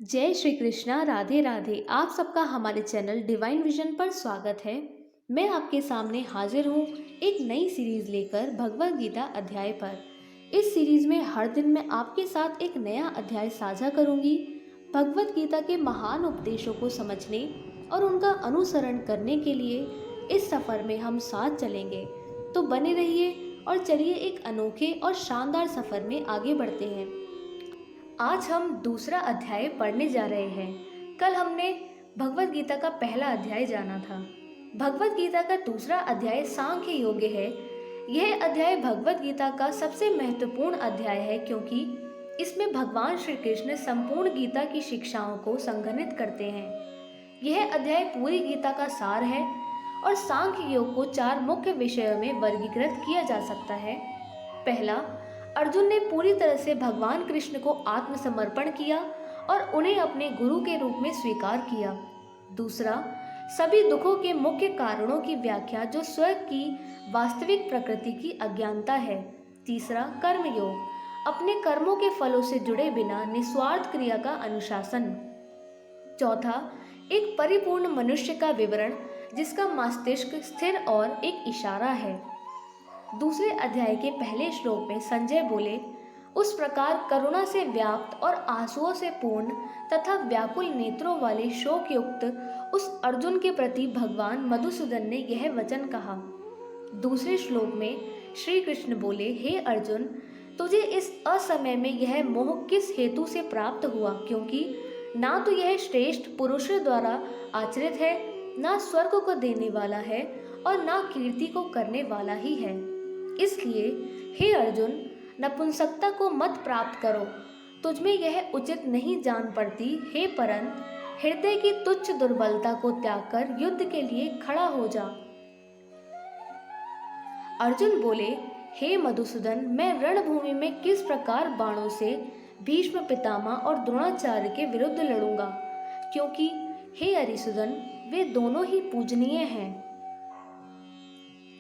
जय श्री कृष्णा। राधे राधे। आप सबका हमारे चैनल डिवाइन विजन पर स्वागत है। मैं आपके सामने हाजिर हूँ एक नई सीरीज लेकर भगवद गीता अध्याय पर। इस सीरीज में हर दिन मैं आपके साथ एक नया अध्याय साझा करूंगी। भगवद गीता के महान उपदेशों को समझने और उनका अनुसरण करने के लिए इस सफ़र में हम साथ चलेंगे। तो बने रहिए और चलिए एक अनोखे और शानदार सफ़र में आगे बढ़ते हैं। आज हम दूसरा अध्याय पढ़ने जा रहे हैं। कल हमने भगवद गीता का पहला अध्याय जाना था। भगवद गीता का दूसरा अध्याय सांख्य योग्य है। यह अध्याय भगवद गीता का सबसे महत्वपूर्ण अध्याय है क्योंकि इसमें भगवान श्री कृष्ण संपूर्ण गीता की शिक्षाओं को संघनित करते हैं। यह अध्याय पूरी गीता का सार है और सांख्य योग को 4 मुख्य विषयों में वर्गीकृत किया जा सकता है। पहला, अर्जुन ने पूरी तरह से भगवान कृष्ण को आत्मसमर्पण किया और उन्हें अपने गुरु के रूप में स्वीकार किया। दूसरा, सभी दुखों के मुख्य कारणों की व्याख्या जो स्वयं की वास्तविक प्रकृति की अज्ञानता है। तीसरा, कर्मयोग, अपने कर्मों के फलों से जुड़े बिना निस्वार्थ क्रिया का अनुशासन। चौथा, एक परिपूर्ण मनुष्य का विवरण जिसका मस्तिष्क स्थिर और एक इशारा है। दूसरे अध्याय के पहले श्लोक में संजय बोले, उस प्रकार करुणा से व्याप्त और आंसुओं से पूर्ण तथा व्याकुल नेत्रों वाले शोक युक्त उस अर्जुन के प्रति भगवान मधुसूदन ने यह वचन कहा। दूसरे श्लोक में श्री कृष्ण बोले, हे अर्जुन, तुझे इस असमय में यह मोह किस हेतु से प्राप्त हुआ, क्योंकि ना तो यह श्रेष्ठ पुरुषों द्वारा आचरित है, ना स्वर्ग को देने वाला है और ना कीर्ति को करने वाला ही है। इसलिए हे अर्जुन, नपुंसकता को मत प्राप्त करो। तुझमें यह उचित नहीं जान पड़ती। हे परंत, हृदय की तुच्छ दुर्बलता को त्याग कर युद्ध के लिए खड़ा हो जा। अर्जुन बोले, हे मधुसूदन, मैं रणभूमि में किस प्रकार बाणों से भीष्म पितामह और द्रोणाचार्य के विरुद्ध लड़ूंगा, क्योंकि हे अरिसुदन, वे दोनों ही पूजनीय हैं।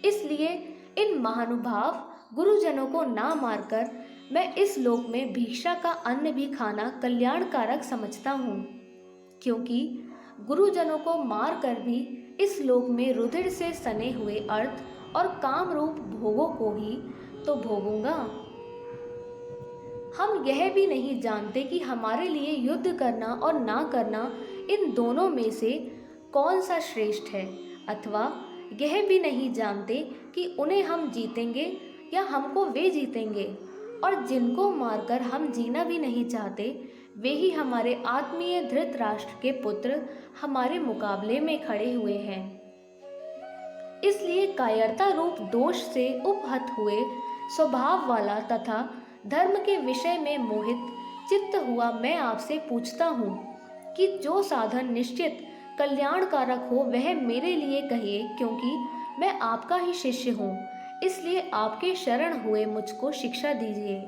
इसलिए इन महानुभाव गुरुजनों को ना मारकर मैं इस लोक में भिक्षा का अन्न भी खाना कल्याणकारक समझता हूँ, क्योंकि गुरुजनों को मारकर भी इस लोक में रुधिर से सने हुए अर्थ और काम रूप भोगों को ही तो भोगूंगा। हम यह भी नहीं जानते कि हमारे लिए युद्ध करना और ना करना इन दोनों में से कौन सा श्रेष्ठ है, अथवा यह भी नहीं जानते कि उन्हें हम जीतेंगे या हमको वे जीतेंगे। और जिनको मारकर हम जीना भी नहीं चाहते, वे ही हमारे आत्मीय धृतराष्ट्र के पुत्र हमारे मुकाबले में खड़े हुए हैं। इसलिए कायरता रूप दोष से उपहत हुए स्वभाव वाला तथा धर्म के विषय में मोहित चित्त हुआ मैं आपसे पूछता हूँ कि जो साधन निश्चित कल्याणकारक हो वह मेरे लिए कहिए, क्योंकि मैं आपका ही शिष्य हूँ। इसलिए आपके शरण हुए मुझको शिक्षा दीजिए।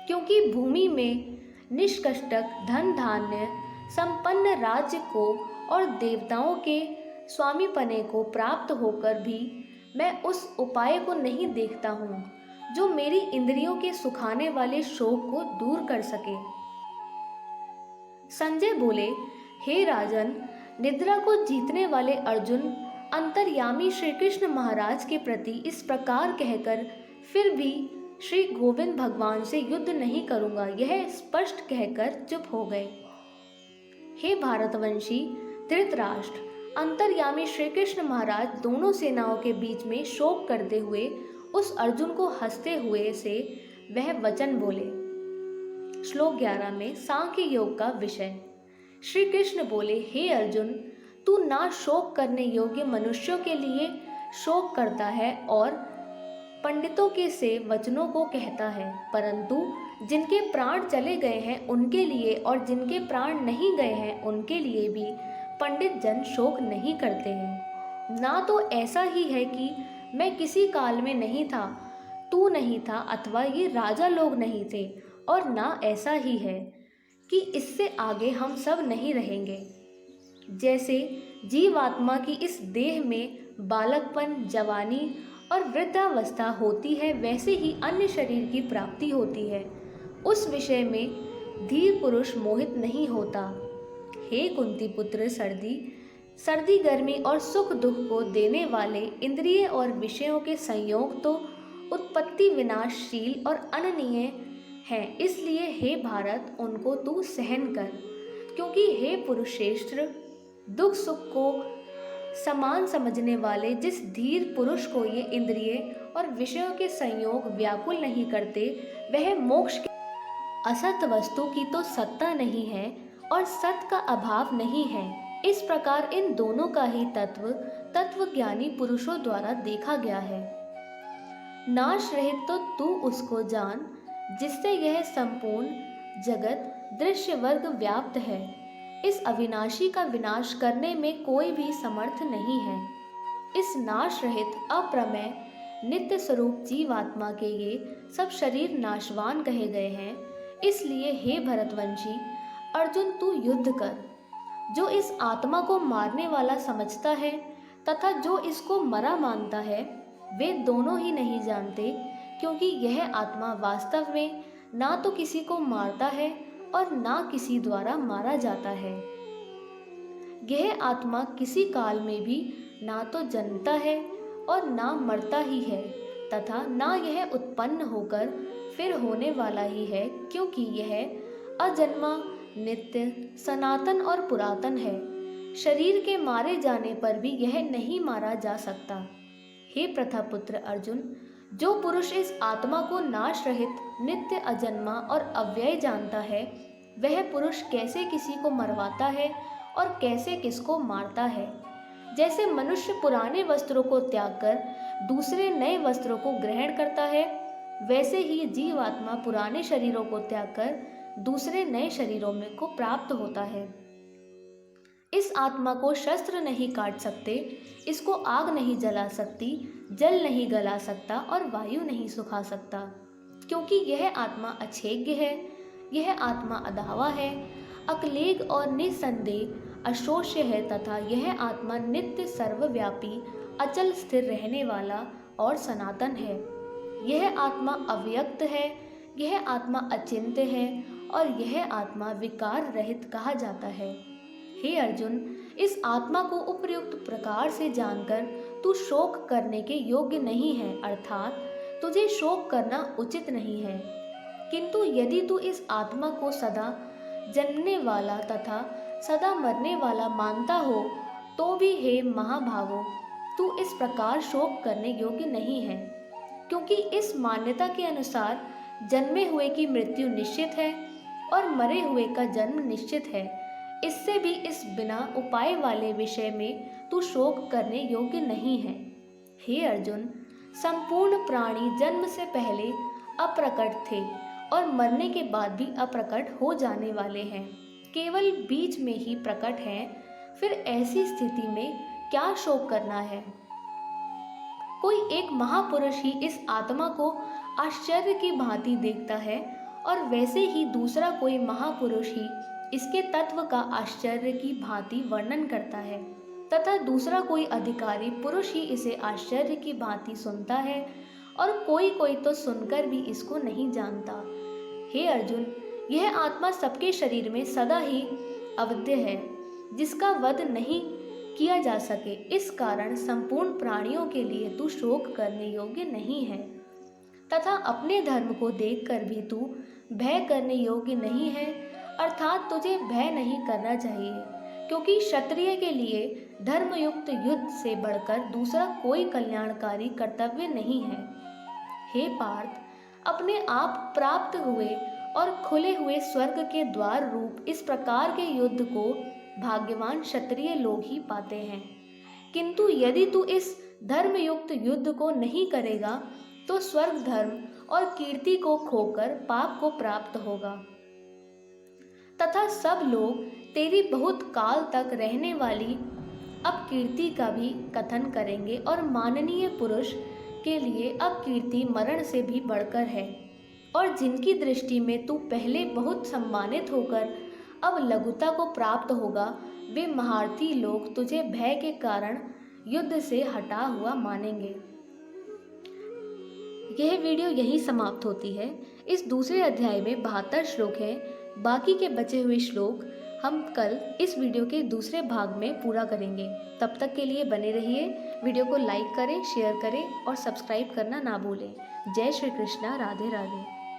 क्योंकि भूमि में निष्कष्टक धन धान्य संपन्न राज्य को और देवताओं के स्वामीपने को प्राप्त होकर भी मैं उस उपाय को नहीं देखता हूँ जो मेरी इंद्रियों के सुखाने वाले शोक को दूर कर सके। संजय बोले, हे राजन, निद्रा को जीतने वाले अर्जुन अंतर्यामी श्री कृष्ण महाराज के प्रति इस प्रकार कहकर फिर भी श्री गोविंद भगवान से युद्ध नहीं करूंगा यह स्पष्ट कहकर चुप हो गए। हे भारतवंशी धृतराष्ट्र, अंतर्यामी श्री कृष्ण महाराज दोनों सेनाओं के बीच में शोक करते हुए उस अर्जुन को हंसते हुए से वह वचन बोले। श्लोक 11 में सांख्य योग का विषय। श्री कृष्ण बोले, हे अर्जुन, तू ना शोक करने योग्य मनुष्यों के लिए शोक करता है और पंडितों के से वचनों को कहता है, परंतु जिनके प्राण चले गए हैं उनके लिए और जिनके प्राण नहीं गए हैं उनके लिए भी पंडित जन शोक नहीं करते हैं। ना तो ऐसा ही है कि मैं किसी काल में नहीं था, तू नहीं था अथवा ये राजा लोग नहीं थे, और ना ऐसा ही है कि इससे आगे हम सब नहीं रहेंगे। जैसे जीवात्मा की इस देह में बालकपन, जवानी और वृद्धावस्था होती है, वैसे ही अन्य शरीर की प्राप्ति होती है। उस विषय में धीर पुरुष मोहित नहीं होता। हे कुंती पुत्र, सर्दी गर्मी और सुख दुख को देने वाले इंद्रिय और विषयों के संयोग तो उत्पत्ति विनाशशील और अननीय हैं, इसलिए हे भारत उनको तू सहन कर। क्योंकि हे पुरुषश्रेष्ठ, दुख सुख को समान समझने वाले जिस धीर पुरुष को ये इंद्रिय और विषयों के संयोग व्याकुल नहीं करते, वह मोक्ष के असत वस्तु की तो सत्ता नहीं है और सत का अभाव नहीं है। इस प्रकार इन दोनों का ही तत्वज्ञानी पुरुषों द्वारा देखा गया है। नाश रहित तो तू उसको जान, जिससे यह संपूर्ण जगत दृश्य वर्ग व्याप्त है। इस अविनाशी का विनाश करने में कोई भी समर्थ नहीं है। इस नाश रहित अप्रमेय नित्य स्वरूप जीवात्मा के ये सब शरीर नाशवान कहे गए हैं। इसलिए हे भरतवंशी अर्जुन, तू युद्ध कर। जो इस आत्मा को मारने वाला समझता है तथा जो इसको मरा मानता है, वे दोनों ही नहीं जानते, क्योंकि यह आत्मा वास्तव में ना तो किसी को मारता है और ना किसी द्वारा मारा जाता है। यह आत्मा किसी काल में भी ना तो जन्मता है और ना मरता ही है, तथा ना यह उत्पन्न होकर फिर होने वाला ही है, क्योंकि यह अजन्मा, नित्य, सनातन और पुरातन है। शरीर के मारे जाने पर भी यह नहीं मारा जा सकता। हे प्रथापुत्र अर्जुन, जो पुरुष इस आत्मा को नाश रहित, नित्य, अजन्मा और अव्यय जानता है, वह पुरुष कैसे किसी को मरवाता है और कैसे किसको मारता है। जैसे मनुष्य पुराने वस्त्रों को त्याग कर दूसरे नए वस्त्रों को ग्रहण करता है, वैसे ही जीवात्मा पुराने शरीरों को त्याग कर दूसरे नए शरीरों में को प्राप्त होता है। इस आत्मा को शस्त्र नहीं काट सकते, इसको आग नहीं जला सकती, जल नहीं गला सकता और वायु नहीं सुखा सकता, क्योंकि यह आत्मा अछेद्य है, यह आत्मा अधावा है, अक्लेग और निसंदेह अशोष्य है, तथा यह आत्मा नित्य, सर्वव्यापी, अचल स्थिर रहने वाला और सनातन है। यह आत्मा अव्यक्त है, यह आत्मा अचिंत्य है और यह आत्मा विकार रहित कहा जाता है। हे अर्जुन, इस आत्मा को उपयुक्त प्रकार से जानकर तू शोक करने के योग्य नहीं है, अर्थात तुझे शोक करना उचित नहीं है। किंतु यदि तू इस आत्मा को सदा जन्मने वाला तथा सदा मरने वाला मानता हो, तो भी हे महाभागो, तू इस प्रकार शोक करने योग्य नहीं है, क्योंकि इस मान्यता के अनुसार जन्मे हुए की मृत्यु निश्चित है और मरे हुए का जन्म निश्चित है। इससे भी इस बिना उपाय वाले विषय में तू शोक करने योग्य नहीं है। हे अर्जुन, संपूर्ण प्राणी जन्म से पहले अप्रकट थे और मरने के बाद भी अप्रकट हो जाने वाले हैं, केवल बीच में ही प्रकट हैं। फिर ऐसी स्थिति में क्या शोक करना है? कोई एक महापुरुष ही इस आत्मा को आश्चर्य की भांति देखता है और वैसे ही दूसरा कोई महापुरुष ही इसके तत्व का आश्चर्य की भांति वर्णन करता है, तथा दूसरा कोई अधिकारी पुरुष ही इसे आश्चर्य की भांति सुनता है और कोई कोई तो सुनकर भी इसको नहीं जानता। हे अर्जुन, यह आत्मा सबके शरीर में सदा ही अवध्य है, जिसका वध नहीं किया जा सके। इस कारण संपूर्ण प्राणियों के लिए तू शोक करने योग्य नहीं है, तथा अपने धर्म को देखकर भी तू भय करने योग्य नहीं है, अर्थात तुझे भय नहीं करना चाहिए, क्योंकि क्षत्रिय के लिए धर्मयुक्त युद्ध से बढ़कर दूसरा कोई कल्याणकारी कर्तव्य नहीं है। हे पार्थ, अपने आप प्राप्त हुए और खुले हुए स्वर्ग के द्वार रूप इस प्रकार के युद्ध को भाग्यवान क्षत्रिय लोग ही पाते हैं। किंतु यदि तू इस धर्मयुक्त युद्ध को नहीं करेगा तो स्वर्ग, धर्म और कीर्ति को खोकर पाप को प्राप्त होगा, तथा सब लोग तेरी बहुत काल तक रहने वाली अपकीर्ति का भी कथन करेंगे और माननीय पुरुष के लिए अपकीर्ति मरण से भी बढ़कर है। और जिनकी दृष्टि में तू पहले बहुत सम्मानित होकर अब लघुता को प्राप्त होगा, वे महारथी लोग तुझे भय के कारण युद्ध से हटा हुआ मानेंगे। यह वीडियो यहीं समाप्त होती है। इस दूसरे अध्याय में 72 श्लोक हैं, बाकी के बचे हुए श्लोक हम कल इस वीडियो के दूसरे भाग में पूरा करेंगे। तब तक के लिए बने रहिए। वीडियो को लाइक करें, शेयर करें और सब्सक्राइब करना ना भूलें। जय श्री कृष्णा, राधे राधे।